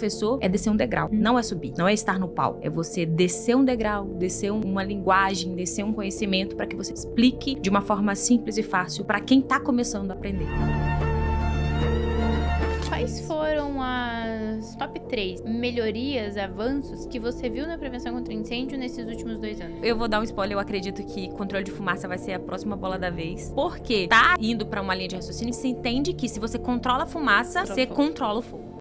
professor é descer um degrau, não é subir, não é estar no palco. É você descer um degrau, descer uma linguagem, descer um conhecimento para que você explique de uma forma simples e fácil para quem está começando a aprender. Quais foram as top 3 melhorias, avanços que você viu na prevenção contra incêndio nesses últimos 2 anos? Eu vou dar um spoiler, eu acredito que controle de fumaça vai ser a próxima bola da vez. Porque tá indo para uma linha de raciocínio, você entende que se você controla a fumaça, você controla o fogo.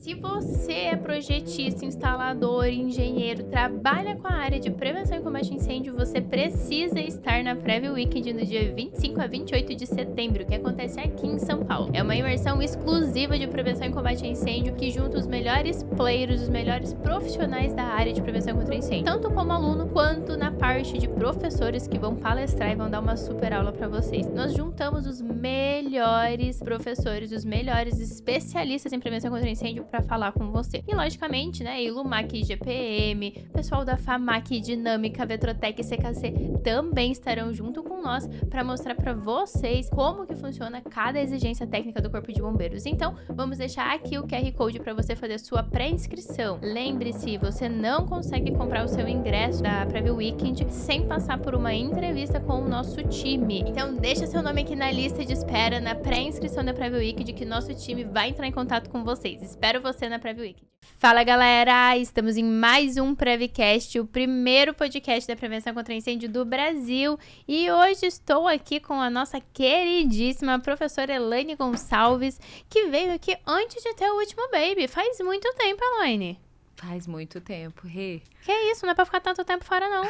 Se você é projetista, instalador, engenheiro, trabalha com a área de prevenção e combate a incêndio, você precisa estar na Preview Weekend no dia 25 a 28 de setembro, que acontece aqui em São Paulo. É uma imersão exclusiva de prevenção e combate a incêndio que junta os melhores players, os melhores profissionais da área de prevenção contra incêndio, tanto como aluno quanto na parte de professores que vão palestrar e vão dar uma super aula para vocês. Nós juntamos os melhores professores, os melhores especialistas em prevenção contra incêndio para falar com você. E logicamente, né, Ilumac GPM, pessoal da FAMAC Dinâmica, Vetrotec e CKC também estarão junto com nós para mostrar para vocês como que funciona cada exigência técnica do Corpo de Bombeiros. Então, vamos deixar aqui o QR Code para você fazer sua pré-inscrição. Lembre-se, você não consegue comprar o seu ingresso da Preview Weekend sem passar por uma entrevista com o nosso time. Então, deixa seu nome aqui na lista de espera, na pré-inscrição da Preview Weekend, que nosso time vai entrar em contato com vocês. Espero você na Preview Weekend. Fala, galera! Estamos em mais um Prevcast, o primeiro podcast da prevenção contra incêndio do Brasil. E hoje estou aqui com a nossa queridíssima professora Elaine Gonçalves, que veio aqui antes de ter o último baby. Faz muito tempo, Elaine. Faz muito tempo, Rê. Que isso, não é pra ficar tanto tempo fora, não.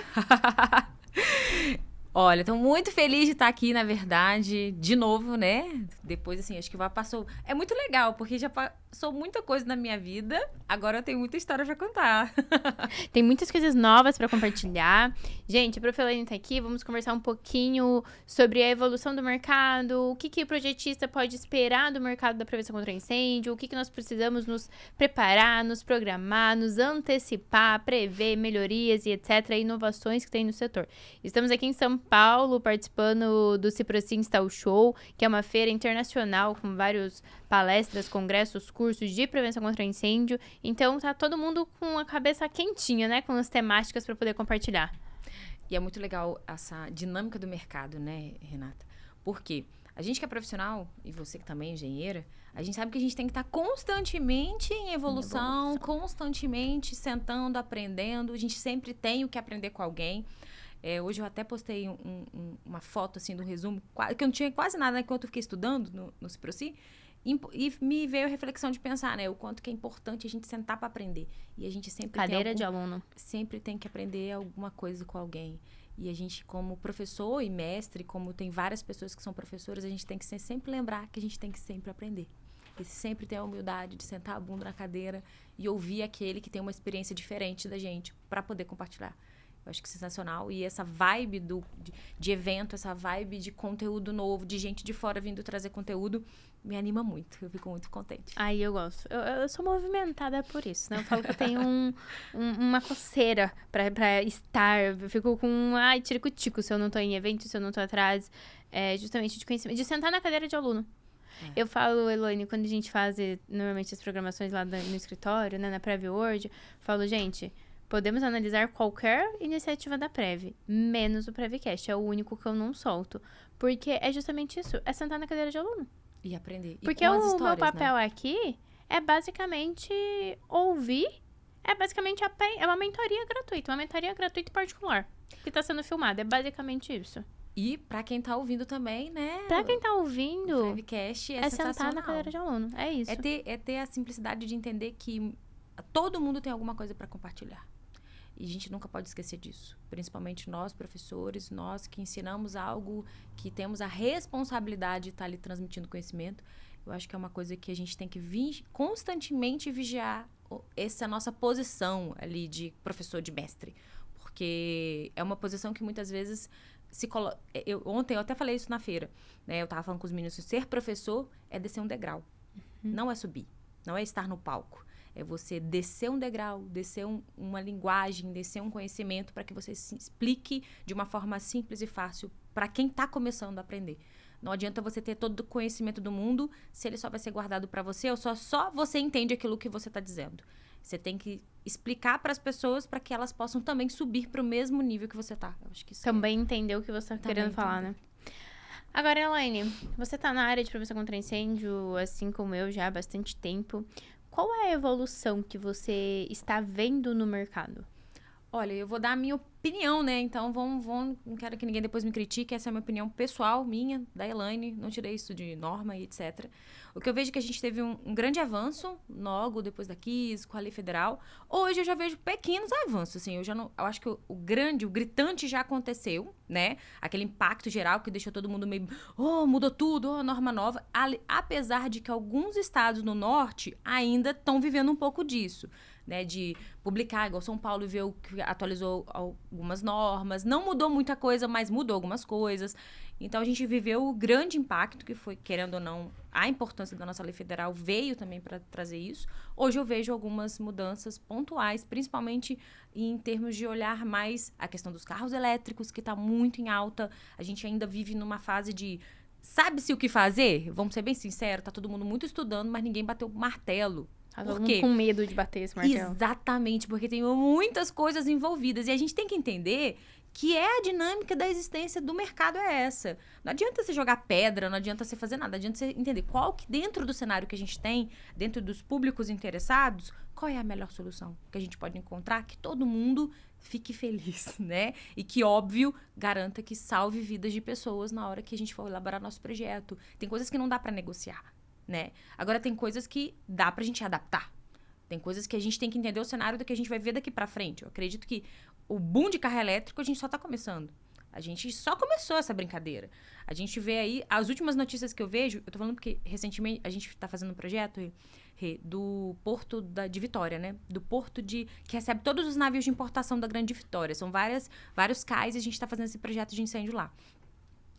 Olha, estou muito feliz de estar aqui, na verdade, de novo, né? Depois, assim, acho que passou... É muito legal, porque já passou muita coisa na minha vida. Agora eu tenho muita história pra contar. Tem muitas coisas novas pra compartilhar. Gente, a Prof. Elaine tá aqui. Vamos conversar um pouquinho sobre a evolução do mercado, o que o projetista pode esperar do mercado da prevenção contra incêndio, o que nós precisamos nos preparar, nos programar, nos antecipar, prever melhorias e etc., inovações que tem no setor. Estamos aqui em São Paulo, participando do Ciproci Install Show, que é uma feira internacional com vários palestras, congressos, cursos de prevenção contra incêndio. Então, tá todo mundo com a cabeça quentinha, né? Com as temáticas para poder compartilhar. E é muito legal essa dinâmica do mercado, né, Renata? Porque a gente que é profissional, e você que também é engenheira, a gente sabe que a gente tem que estar constantemente em evolução, constantemente sentando, aprendendo. A gente sempre tem o que aprender com alguém. Hoje eu até postei uma foto, assim, do resumo, que eu não tinha quase nada, né, enquanto eu fiquei estudando no Ciproci, e me veio a reflexão de pensar, né, o quanto que é importante a gente sentar para aprender. E a gente sempre Cadeira de aluno. Sempre tem que aprender alguma coisa com alguém. E a gente, como professor e mestre, como tem várias pessoas que são professoras, a gente tem que sempre lembrar que a gente tem que sempre aprender. E sempre ter a humildade de sentar a bunda na cadeira e ouvir aquele que tem uma experiência diferente da gente para poder compartilhar. Eu acho que é sensacional. E essa vibe de evento, essa vibe de conteúdo novo, de gente de fora vindo trazer conteúdo, me anima muito. Eu fico muito contente. Aí eu gosto. Eu sou movimentada por isso, né? Eu falo que eu tenho uma coceira pra estar. Eu fico com tirico-tico se eu não tô em evento, se eu não tô atrás. Justamente de conhecimento. De sentar na cadeira de aluno. Eu falo, Elaine, quando a gente faz normalmente as programações lá no escritório, né? Na Preview Word, falo, gente... Podemos analisar qualquer iniciativa da Prev, menos o Prevcast. É o único que eu não solto. Porque é justamente isso. É sentar na cadeira de aluno. E aprender. Porque o meu papel aqui é basicamente ouvir. É basicamente é uma mentoria gratuita. Uma mentoria gratuita e particular. Que está sendo filmada. É basicamente isso. E pra quem tá ouvindo também, né? Pra quem tá ouvindo, o Prevcast é sentar na cadeira de aluno. É isso. É ter a simplicidade de entender que todo mundo tem alguma coisa para compartilhar. E a gente nunca pode esquecer disso. Principalmente nós, professores, nós que ensinamos algo, que temos a responsabilidade de estar ali transmitindo conhecimento. Eu acho que é uma coisa que a gente tem que constantemente vigiar essa nossa posição ali de professor, de mestre. Porque é uma posição que muitas vezes se coloca... Ontem eu até falei isso na feira, né? Eu estava falando com os meninos, ser professor é descer um degrau. Não é subir, não é estar no palco. É você descer um degrau, descer uma linguagem, descer um conhecimento para que você se explique de uma forma simples e fácil para quem está começando a aprender. Não adianta você ter todo o conhecimento do mundo se ele só vai ser guardado para você ou só você entende aquilo que você está dizendo. Você tem que explicar para as pessoas para que elas possam também subir para o mesmo nível que você está. Eu acho que isso também entender o que você está querendo falar, né? Agora, Elaine, você está na área de prevenção contra incêndio, assim como eu, já há bastante tempo. Qual é a evolução que você está vendo no mercado? Olha, eu vou dar a minha opinião, né? Então, não quero que ninguém depois me critique. Essa é a minha opinião pessoal, minha, da Elaine. Não tirei isso de norma e etc. O que eu vejo é que a gente teve um grande avanço logo depois da KIS, com a lei federal. Hoje eu já vejo pequenos avanços, assim. Eu acho que o gritante já aconteceu, né? Aquele impacto geral que deixou todo mundo meio... mudou tudo, norma nova. Apesar de que alguns estados no norte ainda estão vivendo um pouco disso. Né, de publicar, igual São Paulo que atualizou algumas normas, não mudou muita coisa, mas mudou algumas coisas. Então, a gente viveu o grande impacto que foi, querendo ou não, a importância da nossa lei federal veio também para trazer isso. Hoje eu vejo algumas mudanças pontuais, principalmente em termos de olhar mais a questão dos carros elétricos, que está muito em alta. A gente ainda vive numa fase de... Sabe-se o que fazer? Vamos ser bem sinceros, tá todo mundo muito estudando, mas ninguém bateu o martelo. Por quê? Com medo de bater esse martelo. Exatamente, porque tem muitas coisas envolvidas. E a gente tem que entender que a dinâmica da existência do mercado é essa. Não adianta você jogar pedra, não adianta você fazer nada. Adianta você entender qual que, dentro do cenário que a gente tem, dentro dos públicos interessados, qual é a melhor solução que a gente pode encontrar, que todo mundo fique feliz, né? E que, óbvio, garanta que salve vidas de pessoas na hora que a gente for elaborar nosso projeto. Tem coisas que não dá para negociar. Né? Agora, tem coisas que dá pra gente adaptar. Tem coisas que a gente tem que entender o cenário do que a gente vai ver daqui pra frente. Eu acredito que o boom de carro elétrico a gente só tá começando. A gente só começou essa brincadeira. A gente vê aí... As últimas notícias que eu vejo... Eu tô falando porque, recentemente, a gente tá fazendo um projeto do porto de Vitória, né? Do porto que recebe todos os navios de importação da Grande Vitória. São vários cais e a gente tá fazendo esse projeto de incêndio lá.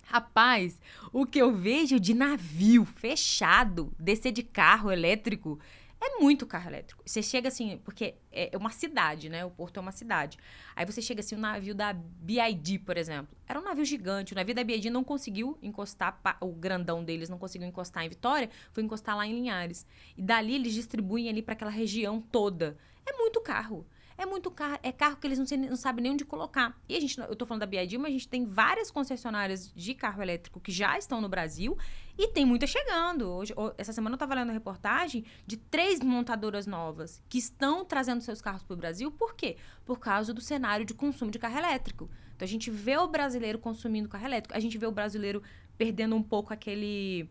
Rapaz, o que eu vejo de navio fechado, descer de carro elétrico, é muito carro elétrico. Você chega assim, porque é uma cidade, né? O porto é uma cidade. Aí você chega assim, o navio da BID, por exemplo. Era um navio gigante. O navio da BID não conseguiu encostar, o grandão deles não conseguiu encostar em Vitória, foi encostar lá em Linhares. E dali eles distribuem ali para aquela região toda. É muito carro. É muito carro, é carro que eles não sabem nem onde colocar. E eu tô falando da BID, mas a gente tem várias concessionárias de carro elétrico que já estão no Brasil e tem muita chegando. Essa semana eu tava lendo a reportagem de 3 montadoras novas que estão trazendo seus carros pro Brasil. Por quê? Por causa do cenário de consumo de carro elétrico. Então, a gente vê o brasileiro consumindo carro elétrico, a gente vê o brasileiro perdendo um pouco aquele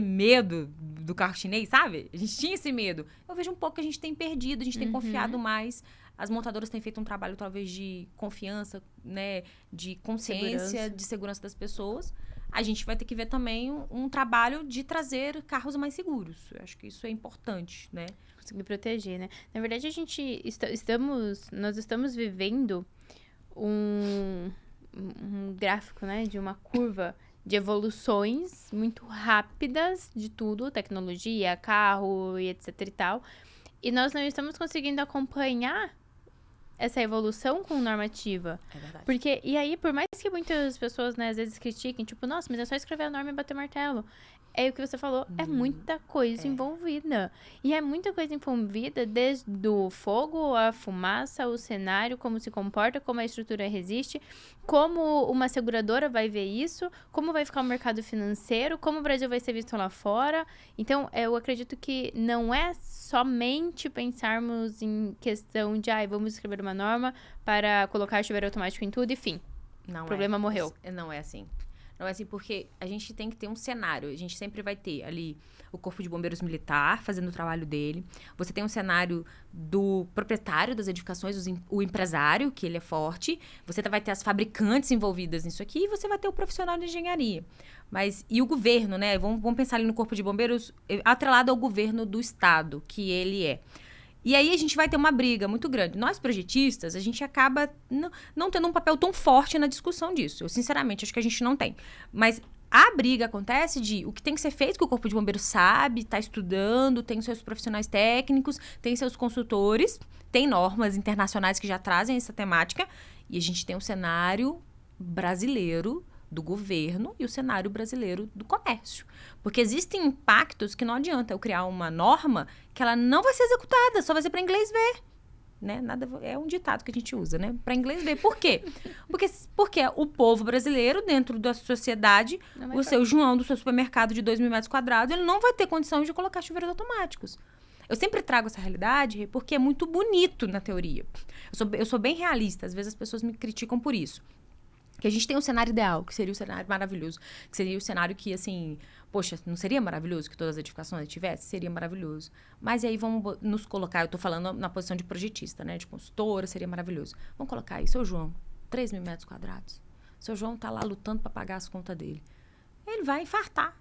medo do carro chinês, sabe? A gente tinha esse medo. Eu vejo um pouco que a gente tem perdido, a gente tem confiado mais. As montadoras têm feito um trabalho, talvez, de confiança, né? De consciência, de segurança das pessoas. A gente vai ter que ver também um trabalho de trazer carros mais seguros. Eu acho que isso é importante, né? Conseguir proteger, né? Na verdade, nós estamos vivendo um gráfico, né? De uma curva de evoluções muito rápidas de tudo, tecnologia, carro e etc e tal. E nós não estamos conseguindo acompanhar essa evolução com normativa. É verdade. Porque, e aí, por mais que muitas pessoas, né, às vezes critiquem, tipo, nossa, mas é só escrever a norma e bater martelo. É o que você falou, é muita coisa envolvida. E é muita coisa envolvida, desde o fogo, a fumaça, o cenário, como se comporta, como a estrutura resiste, como uma seguradora vai ver isso, como vai ficar o mercado financeiro, como o Brasil vai ser visto lá fora. Então, eu acredito que não é somente pensarmos em questão de, vamos escrever uma norma para colocar chuveiro automático em tudo, enfim. Não, o problema morreu. Não é assim. Não é assim, porque a gente tem que ter um cenário. A gente sempre vai ter ali o Corpo de Bombeiros Militar fazendo o trabalho dele. Você tem um cenário do proprietário das edificações, o empresário, que ele é forte. Você vai ter as fabricantes envolvidas nisso aqui e você vai ter o profissional de engenharia. E o governo, né? Vamos pensar ali no Corpo de Bombeiros atrelado ao governo do estado, que ele é. E aí a gente vai ter uma briga muito grande. Nós, projetistas, a gente acaba não tendo um papel tão forte na discussão disso. Eu, sinceramente, acho que a gente não tem. Mas a briga acontece de o que tem que ser feito, que o Corpo de Bombeiros sabe, está estudando, tem seus profissionais técnicos, tem seus consultores, tem normas internacionais que já trazem essa temática, e a gente tem o cenário brasileiro do governo e o cenário brasileiro do comércio. Porque existem impactos que não adianta eu criar uma norma que ela não vai ser executada, só vai ser para inglês ver. Né? É um ditado que a gente usa, né? Para inglês ver. Por quê? Porque o povo brasileiro, dentro da sociedade, o seu João do seu supermercado de 2.000 metros quadrados, ele não vai ter condição de colocar chuveiros automáticos. Eu sempre trago essa realidade porque é muito bonito na teoria. Eu sou bem realista, às vezes as pessoas me criticam por isso. Que a gente tem um cenário ideal, que seria o cenário maravilhoso. Que seria o cenário que, assim... Poxa, não seria maravilhoso que todas as edificações tivessem? Seria maravilhoso. Mas aí vamos nos colocar... Eu tô falando na posição de projetista, né? De consultora, seria maravilhoso. Vamos colocar aí, seu João, 3.000 metros quadrados. Seu João tá lá lutando para pagar as contas dele. Ele vai infartar.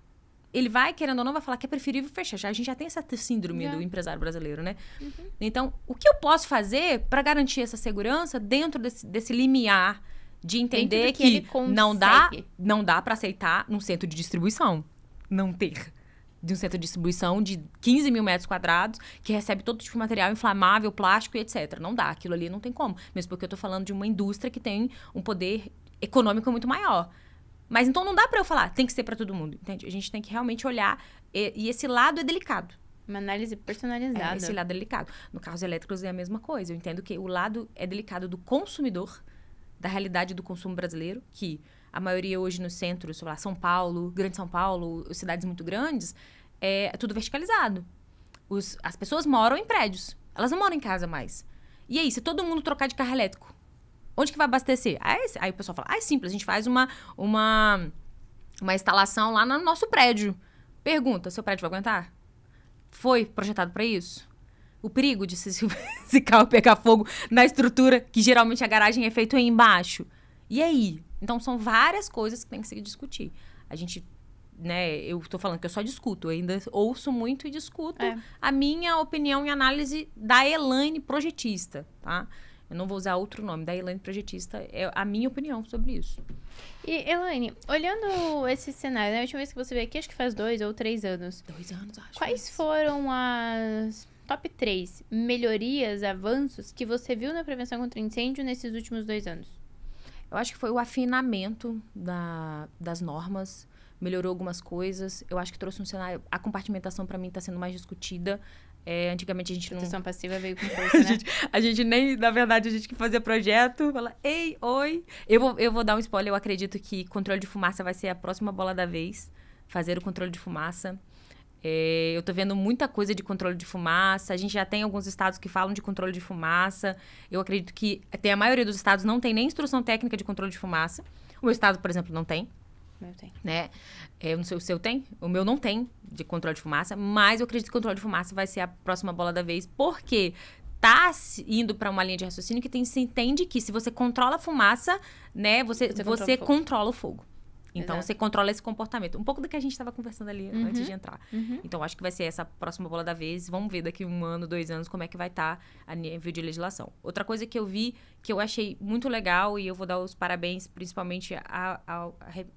Ele vai, querendo ou não, vai falar que é preferível fechar. A gente já tem essa síndrome do empresário brasileiro, né? Uhum. Então, o que eu posso fazer para garantir essa segurança dentro desse limiar de entender que não dá para aceitar num centro de distribuição não ter de um centro de distribuição de 15.000 metros quadrados que recebe todo tipo de material inflamável, plástico e etc. Não dá, aquilo ali não tem como. Mesmo porque eu tô falando de uma indústria que tem um poder econômico muito maior. Mas então não dá para eu falar, tem que ser para todo mundo, entende? A gente tem que realmente olhar e esse lado é delicado. Uma análise personalizada. Esse lado é delicado. No carros elétricos é a mesma coisa. Eu entendo que o lado é delicado do consumidor, da realidade do consumo brasileiro, que a maioria hoje nos centros, sei lá, São Paulo, Grande São Paulo, cidades muito grandes, é tudo verticalizado. As pessoas moram em prédios, elas não moram em casa mais. E aí, se todo mundo trocar de carro elétrico, onde que vai abastecer? Aí o pessoal fala, é simples, a gente faz uma instalação lá no nosso prédio. Pergunta, seu prédio vai aguentar? Foi projetado para isso? O perigo de se carro pegar fogo na estrutura, que geralmente a garagem é feita aí embaixo. E aí? Então, são várias coisas que tem que se discutir. A gente, né, eu tô falando que eu só discuto, eu ainda ouço muito e discuto a minha opinião e análise da Elaine projetista, tá? Eu não vou usar outro nome, da Elaine projetista, é a minha opinião sobre isso. E, Elaine, olhando esse cenário, né, a última vez que você veio aqui, acho que faz 2 ou 3 anos. 2 anos, acho. Quais foram as top 3 melhorias, avanços que você viu na prevenção contra incêndio nesses últimos 2 anos? Eu acho que foi o afinamento das normas, melhorou algumas coisas. Eu acho que trouxe um cenário... A compartimentação, para mim, está sendo mais discutida. Antigamente, a gente não... Proteção passiva veio com força, né? a gente nem... Na verdade, a gente que fazia projeto, fala, ei, oi. Eu vou dar um spoiler. Eu acredito que controle de fumaça vai ser a próxima bola da vez. Fazer o controle de fumaça. Eu tô vendo muita coisa de controle de fumaça. A gente já tem alguns estados que falam de controle de fumaça. Eu acredito que a maioria dos estados não tem nem instrução técnica de controle de fumaça. O meu estado, por exemplo, não tem. O meu tem. Né? Eu não sei o seu tem. O meu não tem de controle de fumaça. Mas eu acredito que controle de fumaça vai ser a próxima bola da vez. Porque tá indo para uma linha de raciocínio que se entende que se você controla a fumaça, né, você controla o fogo. Então, Você controla esse comportamento. Um pouco do que a gente estava conversando ali antes de entrar. Então, acho que vai ser essa próxima bola da vez. Vamos ver daqui 1 ano, 2 anos, como é que vai estar a nível de legislação. Outra coisa que eu vi, que eu achei muito legal, e eu vou dar os parabéns, principalmente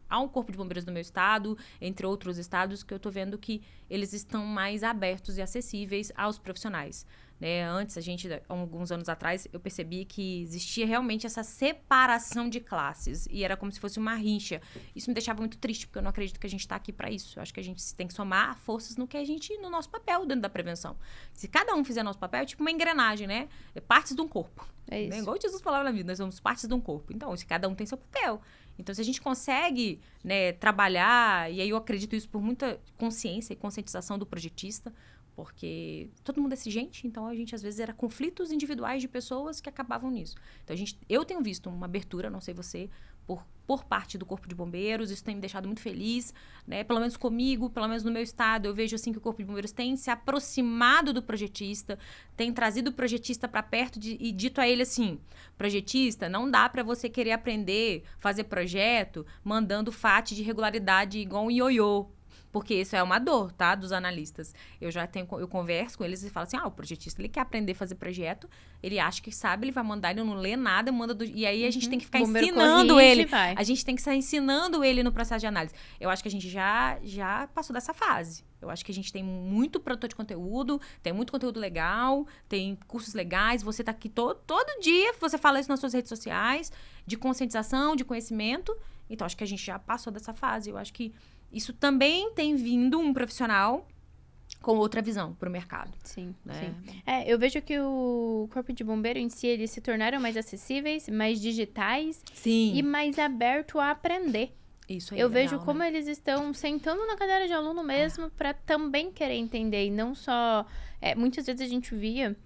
ao Corpo de Bombeiros do meu estado, entre outros estados, que eu tô vendo que eles estão mais abertos e acessíveis aos profissionais. Né? Antes, alguns anos atrás, eu percebi que existia realmente essa separação de classes. E era como se fosse uma rixa. Isso me deixava muito triste, porque eu não acredito que a gente está aqui para isso. Eu acho que a gente tem que somar forças no nosso papel dentro da prevenção. Se cada um fizer nosso papel, é tipo uma engrenagem, né? É partes de um corpo. É isso. Né? Igual Jesus falava na vida, nós somos partes de um corpo. Então, se cada um tem seu papel. Então, se a gente consegue, né, trabalhar, e aí eu acredito isso por muita consciência e conscientização do projetista, porque todo mundo é exigente, então a gente às vezes era conflitos individuais de pessoas que acabavam nisso. Então eu tenho visto uma abertura, não sei você, por parte do Corpo de Bombeiros, isso tem me deixado muito feliz, né? Pelo menos comigo, pelo menos no meu estado, eu vejo assim que o Corpo de Bombeiros tem se aproximado do projetista, tem trazido o projetista para perto e dito a ele assim, projetista, não dá para você querer aprender, fazer projeto, mandando FAT de regularidade igual um ioiô. Porque isso é uma dor, tá? Dos analistas. Eu converso com eles e falo assim, o projetista, ele quer aprender a fazer projeto, ele acha que sabe, ele vai mandar, ele não lê nada, e aí a gente tem que ficar ensinando ele. A gente tem que estar ensinando ele no processo de análise. Eu acho que a gente já passou dessa fase. Eu acho que a gente tem muito produtor de conteúdo, tem muito conteúdo legal, tem cursos legais, você tá aqui todo dia, você fala isso nas suas redes sociais, de conscientização, de conhecimento. Então, acho que a gente já passou dessa fase. Eu acho que isso também tem vindo um profissional com outra visão para o mercado. Sim, sim. Eu vejo que o corpo de bombeiro em si, eles se tornaram mais acessíveis, mais digitais e mais aberto a aprender. Isso aí eu vejo como eles estão sentando na cadeira de aluno mesmo para também querer entender. E não só... muitas vezes a gente via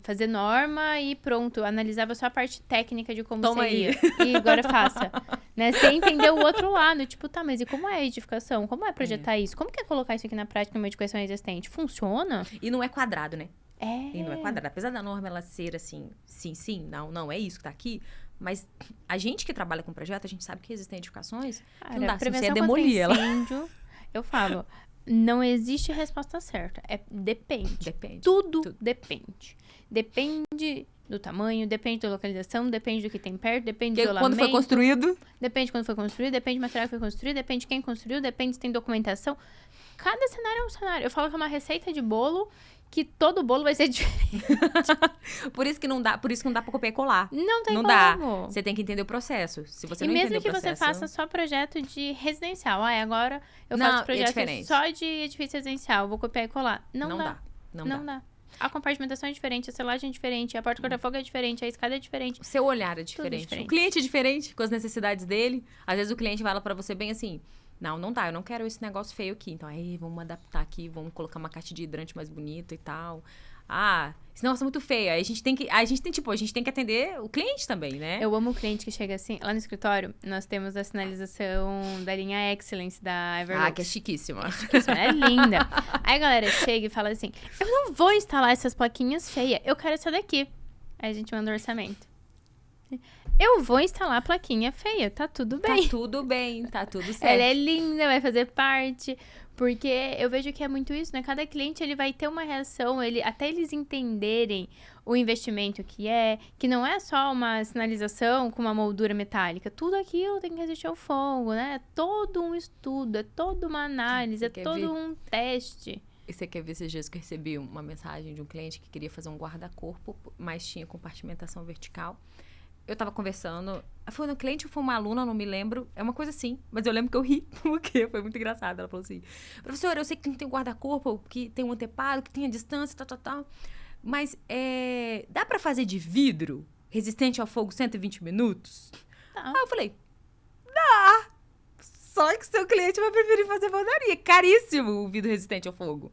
fazer norma e pronto. Analisava só a parte técnica de como seria. E agora faça. Né? Sem entender o outro lado. Tipo, tá, mas e como é a edificação? Como é projetar isso? Como que é colocar isso aqui na prática numa edificação existente? Funciona? E não é quadrado, né? E não é quadrado. Apesar da norma ela ser assim, sim, não, é isso que tá aqui. Mas a gente que trabalha com projeto, a gente sabe que existem edificações que não dá, se você demolir ela. Eu falo, não existe resposta certa. Depende. Tudo depende. Depende do tamanho, depende da localização, depende do que tem perto, depende do isolamento. Quando foi construído. Depende quando foi construído, depende do material que foi construído, depende de quem construiu, depende se tem documentação. Cada cenário é um cenário. Eu falo que é uma receita de bolo que todo bolo vai ser diferente. Por isso que não dá pra copiar e colar. Não tem como. Dá. Você tem que entender o processo. Se você não entender o processo... E mesmo que você faça só projeto de residencial. Agora eu faço projeto só de edifício residencial. Vou copiar e colar. Não dá. Não dá. A compartimentação é diferente, a selagem é diferente, a porta corta-fogo é diferente, a escada é diferente. O seu olhar é diferente. O cliente é diferente, com as necessidades dele. Às vezes o cliente fala pra você bem assim... Não dá, eu não quero esse negócio feio aqui. Então, vamos adaptar aqui, vamos colocar uma caixa de hidrante mais bonita e tal. Esse negócio é muito feio. Aí a gente tem que atender o cliente também, né? Eu amo o cliente que chega assim, lá no escritório, nós temos a sinalização da linha Excellence da Everlux. Que é chiquíssima. É linda. Aí a galera chega e fala assim, eu não vou instalar essas plaquinhas feias, eu quero essa daqui. Aí a gente manda o orçamento. Eu vou instalar a plaquinha feia, tá tudo bem. Tá tudo certo. Ela é linda, vai fazer parte. Porque eu vejo que é muito isso, né? Cada cliente, ele vai ter uma reação, até eles entenderem o investimento que não é só uma sinalização com uma moldura metálica. Tudo aquilo tem que resistir ao fogo, né? É todo um estudo, é toda uma análise, é todo um teste. E você quer ver esses dias que eu recebi uma mensagem de um cliente que queria fazer um guarda-corpo, mas tinha compartimentação vertical. Eu tava conversando, foi no cliente ou foi uma aluna, não me lembro, é uma coisa assim, mas eu lembro que eu ri, porque foi muito engraçado. Ela falou assim, professora, eu sei que tem um guarda-corpo, que tem um anteparo, que tem a distância, tal, mas dá pra fazer de vidro, resistente ao fogo 120 minutos? Aí eu falei, dá, só que seu cliente vai preferir fazer padaria, caríssimo o vidro resistente ao fogo.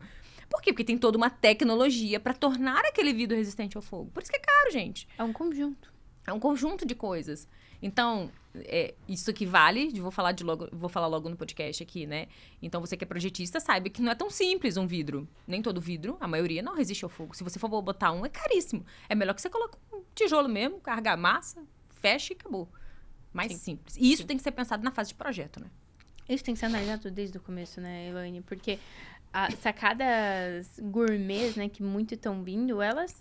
Por quê? Porque tem toda uma tecnologia pra tornar aquele vidro resistente ao fogo, por isso que é caro, gente. É um conjunto. É um conjunto de coisas. Então, isso aqui vale, vou falar logo no podcast aqui, né? Então, você que é projetista, saiba que não é tão simples um vidro. Nem todo vidro, a maioria não resiste ao fogo. Se você for botar um, é caríssimo. É melhor que você coloque um tijolo mesmo, carregar a massa, fecha e acabou. Mais simples. E isso tem que ser pensado na fase de projeto, né? Isso tem que ser analisado desde o começo, né, Elaine? Porque as sacadas gourmets, né, que muito estão vindo, elas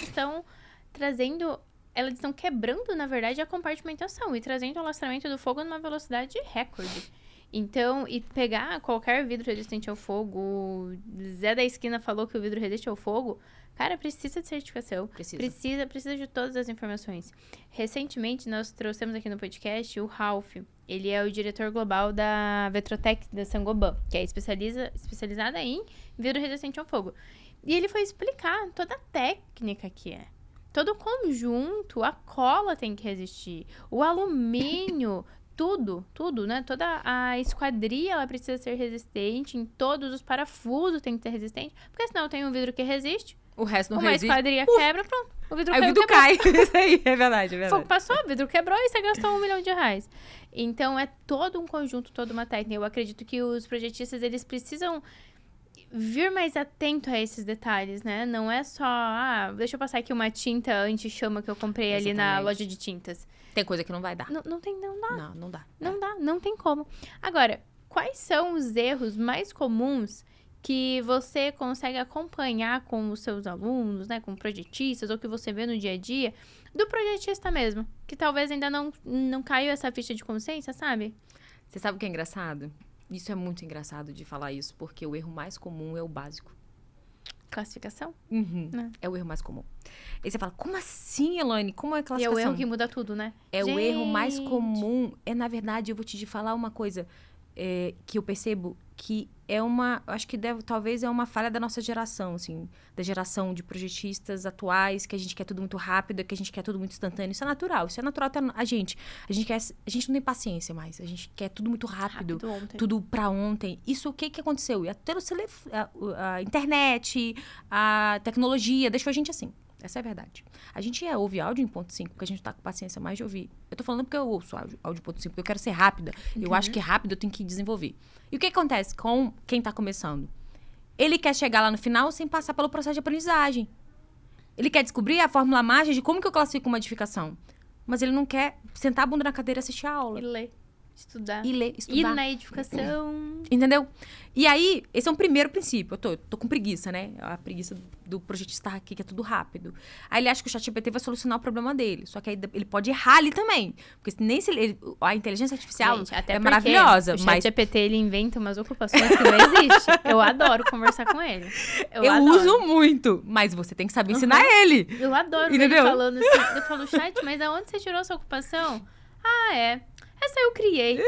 estão trazendo... Elas estão quebrando, na verdade, a compartimentação e trazendo o alastramento do fogo numa velocidade recorde. Então, e pegar qualquer vidro resistente ao fogo, o Zé da esquina falou que o vidro resiste ao fogo, cara, precisa de certificação. Precisa de todas as informações. Recentemente, nós trouxemos aqui no podcast o Ralph. Ele é o diretor global da Vetrotec da Saint-Gobain, que é especializada em vidro resistente ao fogo. E ele foi explicar toda a técnica que é. Todo o conjunto, a cola tem que resistir, o alumínio, tudo, né? Toda a esquadria, ela precisa ser resistente, em todos os parafusos tem que ser resistente, porque senão tem um vidro que resiste, o resto não resiste. Uma esquadria quebra, pronto, o vidro aí o vidro cai. Isso aí, é verdade. Fogo passou, o vidro quebrou e você gastou R$1 milhão. Então, é todo um conjunto, toda uma técnica. Eu acredito que os projetistas, eles precisam... vir mais atento a esses detalhes, né? Não é só, deixa eu passar aqui uma tinta anti-chama que eu comprei ali na loja de tintas. Tem coisa que não vai dar. Não dá. Não dá. Não tem como. Agora, quais são os erros mais comuns que você consegue acompanhar com os seus alunos, né, com projetistas, ou que você vê no dia a dia, do projetista mesmo, que talvez ainda não caiu essa ficha de consciência, sabe? Você sabe o que é engraçado? Isso é muito engraçado de falar isso, porque o erro mais comum é o básico. Classificação? É o erro mais comum. Aí você fala, como assim, Elaine? Como é E é classificação? o erro que muda tudo, né? É o erro mais Gente. comum. Na verdade, eu vou te falar uma coisa que eu percebo que acho que talvez é uma falha da nossa geração, assim, da geração de projetistas atuais, que a gente quer tudo muito rápido, que a gente quer tudo muito instantâneo. Isso é natural até a gente. A gente não tem paciência mais, a gente quer tudo muito rápido, ontem. tudo pra ontem. Isso, o que aconteceu? A internet, a tecnologia, deixou a gente assim. Essa é a verdade. A gente ouve áudio em 1.5, porque a gente tá com paciência mais de ouvir. Eu tô falando porque eu ouço áudio em 1.5, porque eu quero ser rápida. Eu acho que rápido eu tenho que desenvolver. E o que acontece com quem tá começando? Ele quer chegar lá no final sem passar pelo processo de aprendizagem. Ele quer descobrir a fórmula mágica de como que eu classifico uma edificação. Mas ele não quer sentar a bunda na cadeira e assistir a aula. E ler, estudar. E Ir na edificação. Entendeu? E aí, esse é um primeiro princípio. Eu tô com preguiça, né? A preguiça do projetista aqui, que é tudo rápido. Aí ele acha que o ChatGPT vai solucionar o problema dele. Só que aí ele pode errar ali também. Porque nem se a inteligência artificial Gente, até é porque maravilhosa. O Mas ChatGPT, ele inventa umas ocupações que não existem. Eu adoro conversar com ele. eu adoro. uso muito. Mas você tem que saber ensinar ele. Eu adoro ver ele Entendeu? falando assim. Eu falo, chat, mas aonde você tirou essa ocupação? Ah, é. Essa eu criei.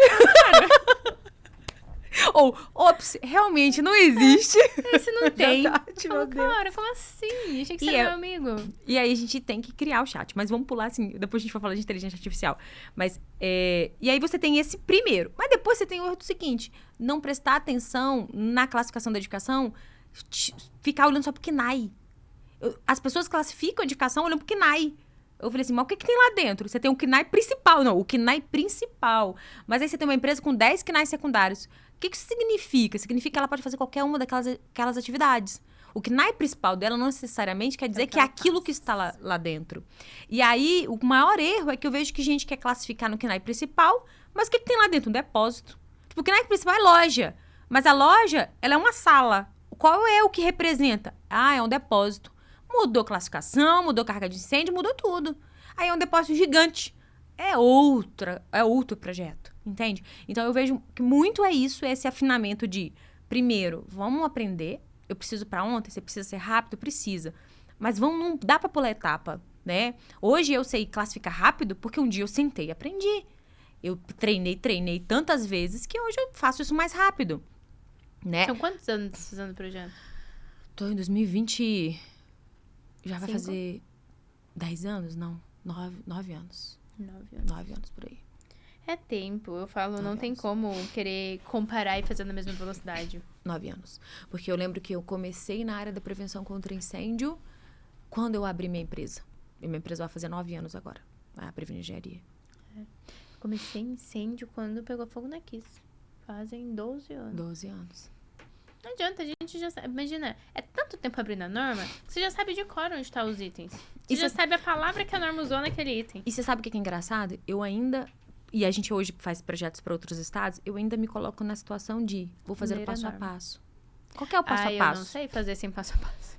Ou, ops, realmente não existe. Esse não tem. Verdade, Eu falo, meu Deus. cara, como assim? Achei que E você era eu- meu amigo. E aí a gente tem que criar o chat. Mas vamos pular assim, depois a gente vai falar de inteligência artificial. Mas, e aí você tem esse primeiro. Mas depois você tem o erro do seguinte. Não prestar atenção na classificação da edificação, ficar olhando só pro KNAI. As pessoas classificam a edificação olhando pro KNAI. Eu falei assim, mas o que tem lá dentro? Você tem o KNAI principal. Não, o KNAI principal. Mas aí você tem uma empresa com 10 KNAIs secundários. O que isso significa? Significa que ela pode fazer qualquer uma daquelas atividades. O KNAI principal dela não necessariamente quer dizer que é aquilo que está lá dentro. E aí, o maior erro é que eu vejo que gente quer classificar no KNAI principal, mas o que tem lá dentro? Um depósito. Tipo, o KNAI principal é loja. Mas a loja, ela é uma sala. Qual é o que representa? Ah, é um depósito. Mudou classificação, mudou carga de incêndio, mudou tudo. Aí é um depósito gigante. É outro projeto, entende? Então, eu vejo que muito é isso, esse afinamento de, primeiro, vamos aprender. Eu preciso para ontem, você precisa ser rápido? Precisa. Mas não dá para pular etapa, né? Hoje eu sei classificar rápido porque um dia eu sentei e aprendi. Eu treinei tantas vezes que hoje eu faço isso mais rápido, né? São quantos anos fazendo o projeto? Tô em 2020... Já vai 5? fazer 10 anos? Não, 9 anos. 9 anos. 9 anos por aí. É tempo, eu falo, não 9 tem anos. como querer comparar e fazer na mesma velocidade. 9 anos. Porque eu lembro que eu comecei na área da prevenção contra incêndio quando eu abri minha empresa. E minha empresa vai fazer 9 anos agora. A Prevenir Engenharia. Comecei incêndio quando pegou fogo na Kiss. Fazem 12 anos. 12 anos. Não adianta, a gente já sabe. Imagina, é tanto tempo abrindo a norma que você já sabe de cor onde estão os itens. Você já sabe a palavra que a norma usou naquele item. E você sabe o que é engraçado? Eu ainda... E a gente hoje faz projetos para outros estados. Eu ainda me coloco na situação de... Vou fazer Ler o a passo a norma. passo. Qual que é o passo a Eu passo? não sei fazer sem passo a passo.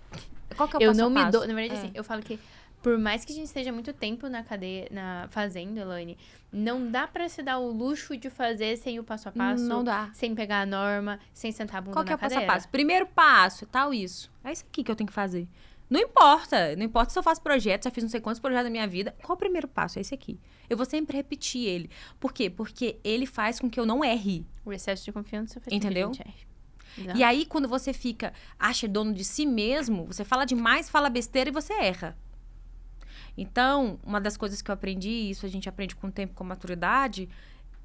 Qual que é o Eu passo não a me passo? dou. Na verdade, assim, eu falo que por mais que a gente esteja muito tempo na cadeia, fazendo, Elaine, não dá pra se dar o luxo de fazer sem o passo a passo. Não dá. Sem pegar a norma, sem sentar a bunda Qual que é na o passo cadeira. a passo? Primeiro passo, tal isso. É isso aqui que eu tenho que fazer. Não importa se eu faço projetos, já fiz não sei quantos projetos na minha vida. Qual o primeiro passo? É esse aqui. Eu vou sempre repetir ele. Por quê? Porque ele faz com que eu não erre. O excesso de confiança faz Entendeu? com que a gente erre. E aí, quando você acha dono de si mesmo, você fala demais, fala besteira e você erra. Então, uma das coisas que eu aprendi, e isso a gente aprende com o tempo, com a maturidade,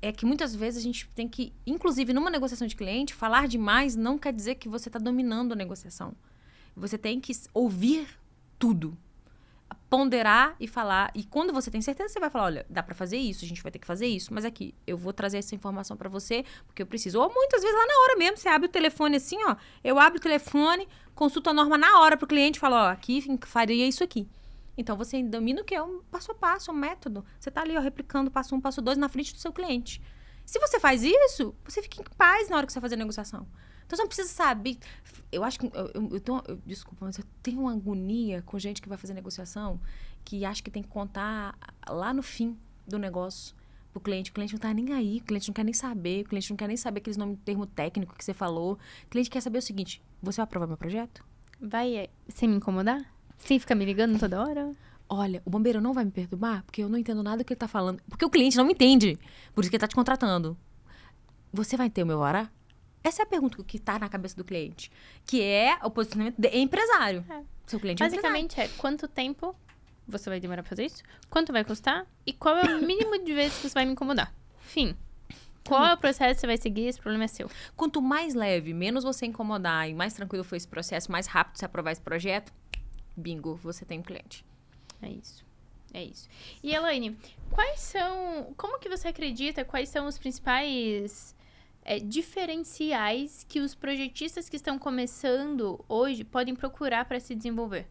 é que muitas vezes a gente tem que, inclusive numa negociação de cliente, falar demais não quer dizer que você está dominando a negociação. Você tem que ouvir tudo. Ponderar e falar. E quando você tem certeza, você vai falar, olha, dá pra fazer isso, a gente vai ter que fazer isso. Mas aqui, eu vou trazer essa informação pra você, porque eu preciso. Ou muitas vezes lá na hora mesmo, você abre o telefone assim, ó. Eu abro o telefone, consulto a norma na hora pro cliente e falo, ó, aqui faria isso aqui. Então, você domina o que é um passo a passo, um método. Você tá ali, ó, replicando passo 1, passo 2 na frente do seu cliente. Se você faz isso, você fica em paz na hora que você vai fazer a negociação. Então, você não precisa saber. Eu acho que... desculpa, mas eu tenho uma agonia com gente que vai fazer negociação que acha que tem que contar lá no fim do negócio pro cliente. O cliente não tá nem aí, o cliente não quer nem saber, o cliente não quer nem saber aqueles nomes de termo técnico que você falou. O cliente quer saber o seguinte: você vai aprovar meu projeto? Vai sem me incomodar? Sem ficar me ligando toda hora? Olha, o bombeiro não vai me perturbar porque eu não entendo nada do que ele tá falando. Porque o cliente não me entende. Por isso que ele tá te contratando. Você vai ter o meu horário? Essa é a pergunta que tá na cabeça do cliente. Que é o posicionamento de empresário. Seu cliente é basicamente quanto tempo você vai demorar pra fazer isso? Quanto vai custar? E qual é o mínimo de vezes que você vai me incomodar? Fim. Qual é o processo que você vai seguir? Esse problema é seu. Quanto mais leve, menos você incomodar e mais tranquilo for esse processo, mais rápido você aprovar esse projeto, bingo, você tem um cliente. É isso. É isso. E, Elaine, como que você acredita, quais são os principais diferenciais que os projetistas que estão começando hoje podem procurar para se desenvolver?